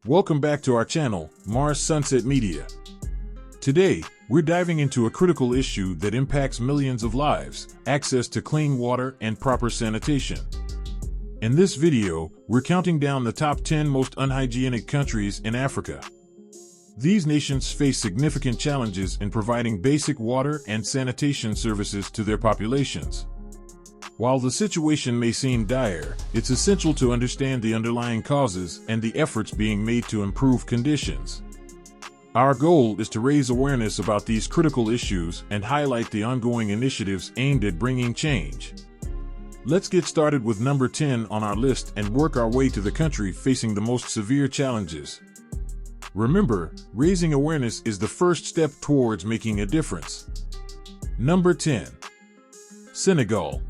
Welcome back to our channel, Mars Sunset Media. Today, we're diving into a critical issue that impacts millions of lives: access to clean water and proper sanitation. In this video, we're counting down the top 10 most unhygienic countries in Africa. These nations face significant challenges in providing basic water and sanitation services to their populations. While the situation may seem dire, it's essential to understand the underlying causes and the efforts being made to improve conditions. Our goal is to raise awareness about these critical issues and highlight the ongoing initiatives aimed at bringing change. Let's get started with number 10 on our list and work our way to the country facing the most severe challenges. Remember, raising awareness is the first step towards making a difference. Number 10. Senegal.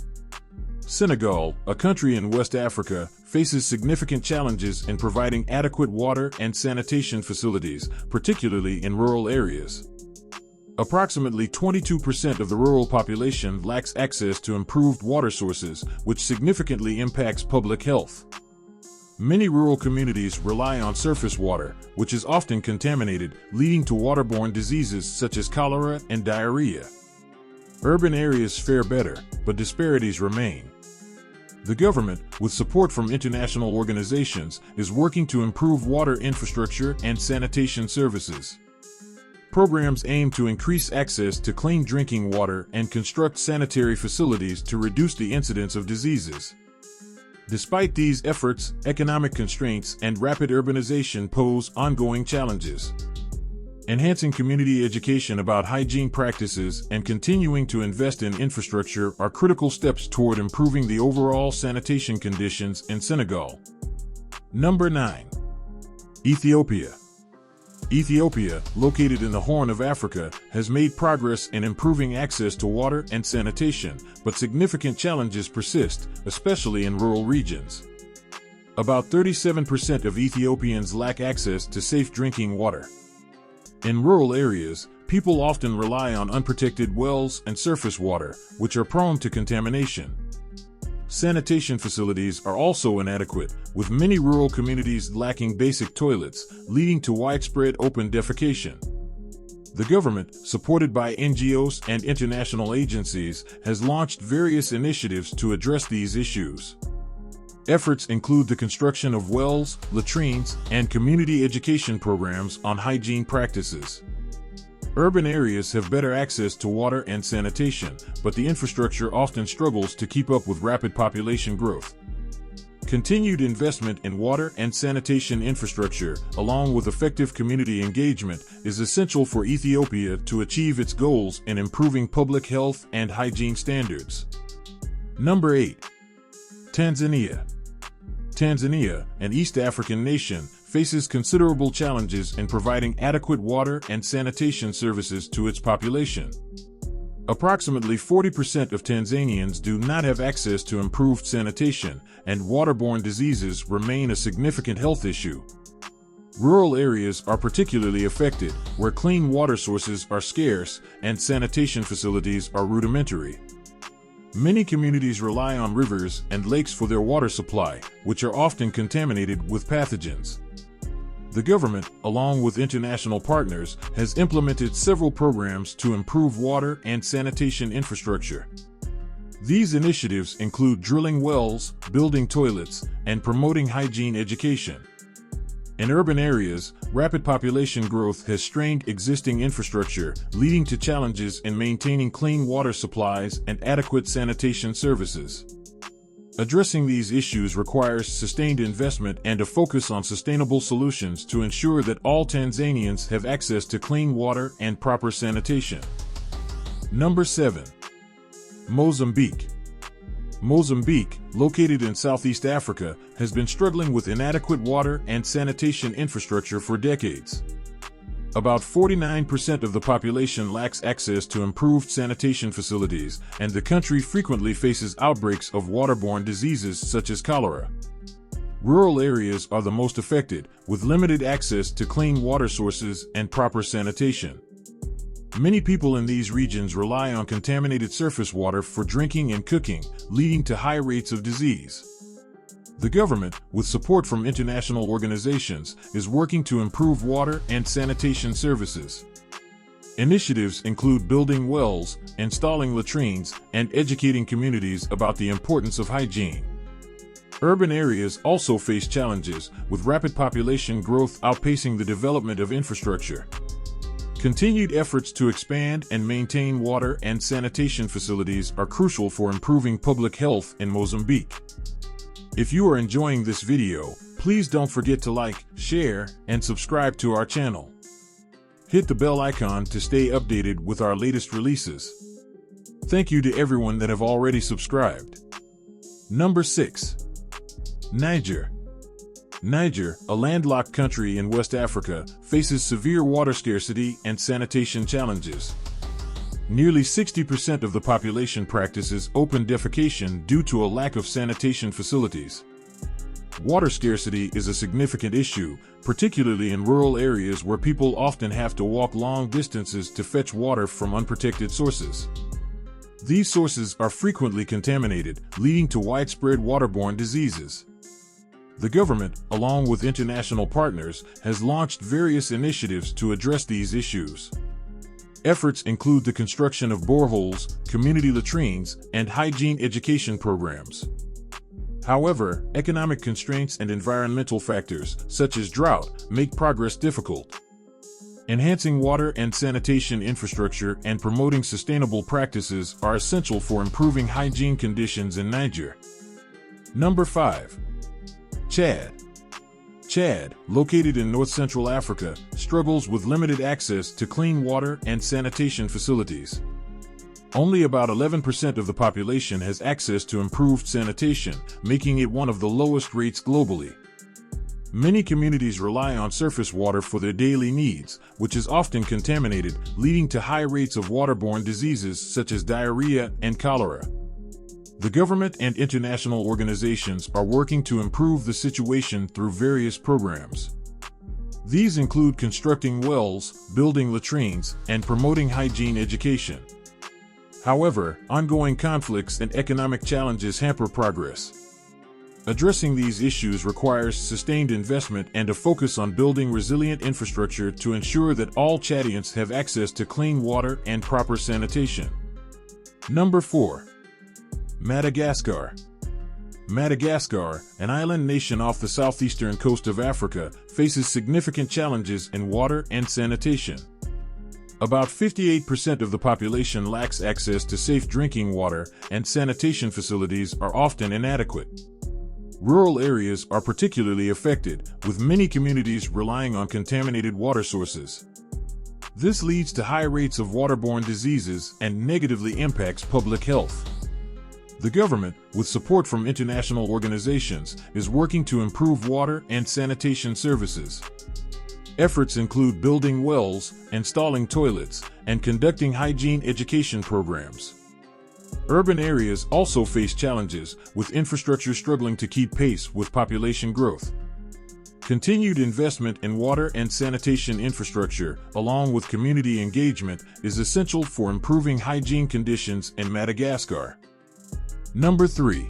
Senegal, a country in West Africa, faces significant challenges in providing adequate water and sanitation facilities, particularly in rural areas. Approximately 22% of the rural population lacks access to improved water sources, which significantly impacts public health. Many rural communities rely on surface water, which is often contaminated, leading to waterborne diseases such as cholera and diarrhea. Urban areas fare better, but disparities remain. The government, with support from international organizations, is working to improve water infrastructure and sanitation services. Programs aim to increase access to clean drinking water and construct sanitary facilities to reduce the incidence of diseases. Despite these efforts, economic constraints and rapid urbanization pose ongoing challenges. Enhancing community education about hygiene practices and continuing to invest in infrastructure are critical steps toward improving the overall sanitation conditions in Senegal. Number 9. Ethiopia. Ethiopia, located in the Horn of Africa, has made progress in improving access to water and sanitation, but significant challenges persist, especially in rural regions. About 37% of Ethiopians lack access to safe drinking water. In rural areas, people often rely on unprotected wells and surface water, which are prone to contamination. Sanitation facilities are also inadequate, with many rural communities lacking basic toilets, leading to widespread open defecation. The government, supported by NGOs and international agencies, has launched various initiatives to address these issues. Efforts include the construction of wells, latrines, and community education programs on hygiene practices. Urban areas have better access to water and sanitation, but the infrastructure often struggles to keep up with rapid population growth. Continued investment in water and sanitation infrastructure, along with effective community engagement, is essential for Ethiopia to achieve its goals in improving public health and hygiene standards. Number 8. Tanzania. Tanzania, an East African nation, faces considerable challenges in providing adequate water and sanitation services to its population. Approximately 40% of Tanzanians do not have access to improved sanitation, and waterborne diseases remain a significant health issue. Rural areas are particularly affected, where clean water sources are scarce and sanitation facilities are rudimentary. Many communities rely on rivers and lakes for their water supply, which are often contaminated with pathogens. The government, along with international partners, has implemented several programs to improve water and sanitation infrastructure. These initiatives include drilling wells, building toilets, and promoting hygiene education. In urban areas, rapid population growth has strained existing infrastructure, leading to challenges in maintaining clean water supplies and adequate sanitation services. Addressing these issues requires sustained investment and a focus on sustainable solutions to ensure that all Tanzanians have access to clean water and proper sanitation. Number 7. Mozambique. Mozambique, located in Southeast Africa, has been struggling with inadequate water and sanitation infrastructure for decades. About 49% of the population lacks access to improved sanitation facilities, and the country frequently faces outbreaks of waterborne diseases such as cholera. Rural areas are the most affected, with limited access to clean water sources and proper sanitation. Many people in these regions rely on contaminated surface water for drinking and cooking, leading to high rates of disease. The government, with support from international organizations, is working to improve water and sanitation services. Initiatives include building wells, installing latrines, and educating communities about the importance of hygiene. Urban areas also face challenges, with rapid population growth outpacing the development of infrastructure. Continued efforts to expand and maintain water and sanitation facilities are crucial for improving public health in Mozambique. If you are enjoying this video, please don't forget to like, share, and subscribe to our channel. Hit the bell icon to stay updated with our latest releases. Thank you to everyone that have already subscribed. Number 6. Niger. Niger, a landlocked country in West Africa, faces severe water scarcity and sanitation challenges. Nearly 60% of the population practices open defecation due to a lack of sanitation facilities. Water scarcity is a significant issue, particularly in rural areas where people often have to walk long distances to fetch water from unprotected sources. These sources are frequently contaminated, leading to widespread waterborne diseases. The government, along with international partners, has launched various initiatives to address these issues. Efforts include the construction of boreholes, community latrines, and hygiene education programs. However, economic constraints and environmental factors, such as drought, make progress difficult. Enhancing water and sanitation infrastructure and promoting sustainable practices are essential for improving hygiene conditions in Niger. Number 5. Chad. Chad, located in north-central Africa, struggles with limited access to clean water and sanitation facilities. Only about 11% of the population has access to improved sanitation, making it one of the lowest rates globally. Many communities rely on surface water for their daily needs, which is often contaminated, leading to high rates of waterborne diseases such as diarrhea and cholera. The government and international organizations are working to improve the situation through various programs. These include constructing wells, building latrines, and promoting hygiene education. However, ongoing conflicts and economic challenges hamper progress. Addressing these issues requires sustained investment and a focus on building resilient infrastructure to ensure that all Chadians have access to clean water and proper sanitation. Number 4. Madagascar. Madagascar, an island nation off the southeastern coast of Africa, faces significant challenges in water and sanitation. About 58% of the population lacks access to safe drinking water, and sanitation facilities are often inadequate. Rural areas are particularly affected, with many communities relying on contaminated water sources. This leads to high rates of waterborne diseases and negatively impacts public health. The government, with support from international organizations, is working to improve water and sanitation services. Efforts include building wells, installing toilets, and conducting hygiene education programs. Urban areas also face challenges, with infrastructure struggling to keep pace with population growth. Continued investment in water and sanitation infrastructure, along with community engagement, is essential for improving hygiene conditions in Madagascar. Number 3.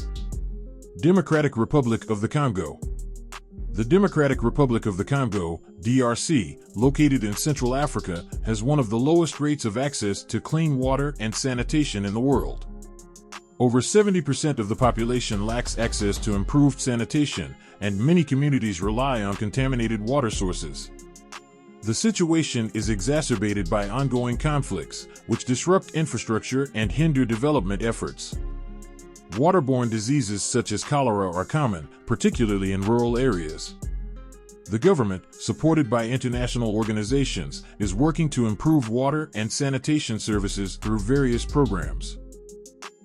Democratic Republic of the Congo. The Democratic Republic of the Congo, DRC, located in Central Africa, has one of the lowest rates of access to clean water and sanitation in the world. Over 70% of the population lacks access to improved sanitation, and many communities rely on contaminated water sources. The situation is exacerbated by ongoing conflicts, which disrupt infrastructure and hinder development efforts. Waterborne diseases such as cholera are common, particularly in rural areas. The government, supported by international organizations, is working to improve water and sanitation services through various programs.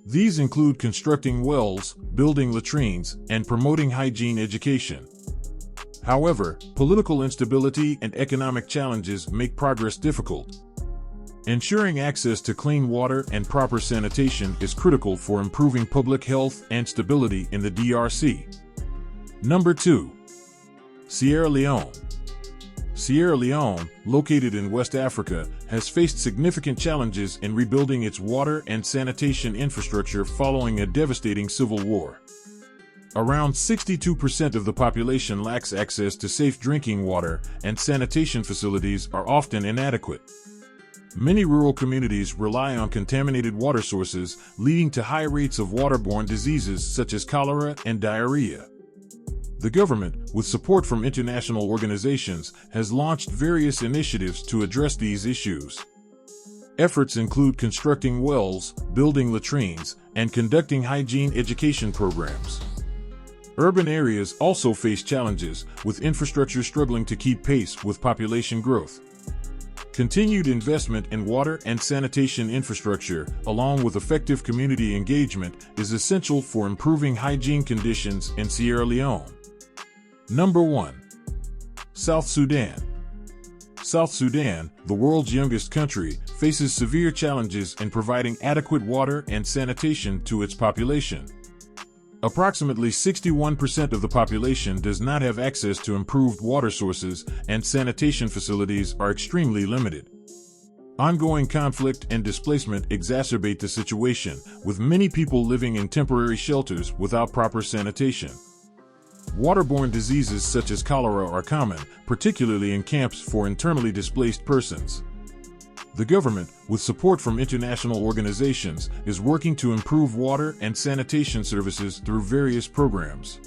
These include constructing wells, building latrines, and promoting hygiene education. However, political instability and economic challenges make progress difficult. Ensuring access to clean water and proper sanitation is critical for improving public health and stability in the DRC. Number 2. Sierra Leone. Sierra Leone, located in West Africa, has faced significant challenges in rebuilding its water and sanitation infrastructure following a devastating civil war. Around 62% of the population lacks access to safe drinking water, and sanitation facilities are often inadequate. Many rural communities rely on contaminated water sources, leading to high rates of waterborne diseases such as cholera and diarrhea. The government, with support from international organizations, has launched various initiatives to address these issues. Efforts include constructing wells, building latrines, and conducting hygiene education programs. Urban areas also face challenges, with infrastructure struggling to keep pace with population growth. Continued investment in water and sanitation infrastructure, along with effective community engagement, is essential for improving hygiene conditions in Sierra Leone. Number 1. South Sudan. South Sudan, the world's youngest country, faces severe challenges in providing adequate water and sanitation to its population. Approximately 61% of the population does not have access to improved water sources, and sanitation facilities are extremely limited. Ongoing conflict and displacement exacerbate the situation, with many people living in temporary shelters without proper sanitation. Waterborne diseases such as cholera are common, particularly in camps for internally displaced persons. The government, with support from international organizations, is working to improve water and sanitation services through various programs.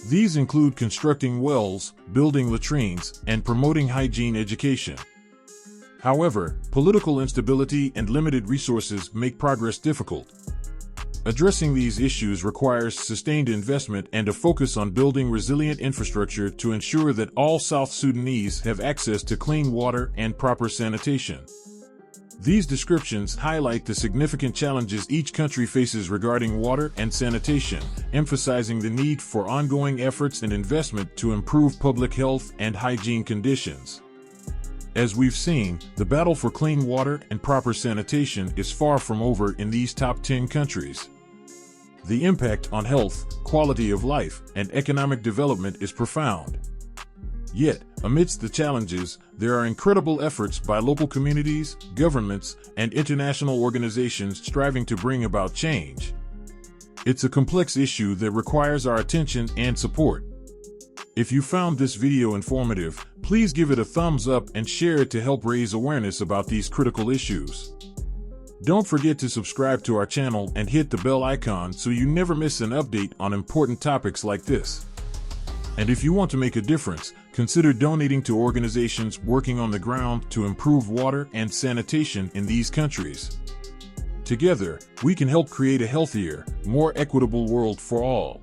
These include constructing wells, building latrines, and promoting hygiene education. However, political instability and limited resources make progress difficult. Addressing these issues requires sustained investment and a focus on building resilient infrastructure to ensure that all South Sudanese have access to clean water and proper sanitation. These descriptions highlight the significant challenges each country faces regarding water and sanitation, emphasizing the need for ongoing efforts and investment to improve public health and hygiene conditions. As we've seen, the battle for clean water and proper sanitation is far from over in these top 10 countries. The impact on health, quality of life, and economic development is profound. Yet, amidst the challenges, there are incredible efforts by local communities, governments, and international organizations striving to bring about change. It's a complex issue that requires our attention and support. If you found this video informative, please give it a thumbs up and share it to help raise awareness about these critical issues. Don't forget to subscribe to our channel and hit the bell icon so you never miss an update on important topics like this. And if you want to make a difference, consider donating to organizations working on the ground to improve water and sanitation in these countries. Together, we can help create a healthier, more equitable world for all.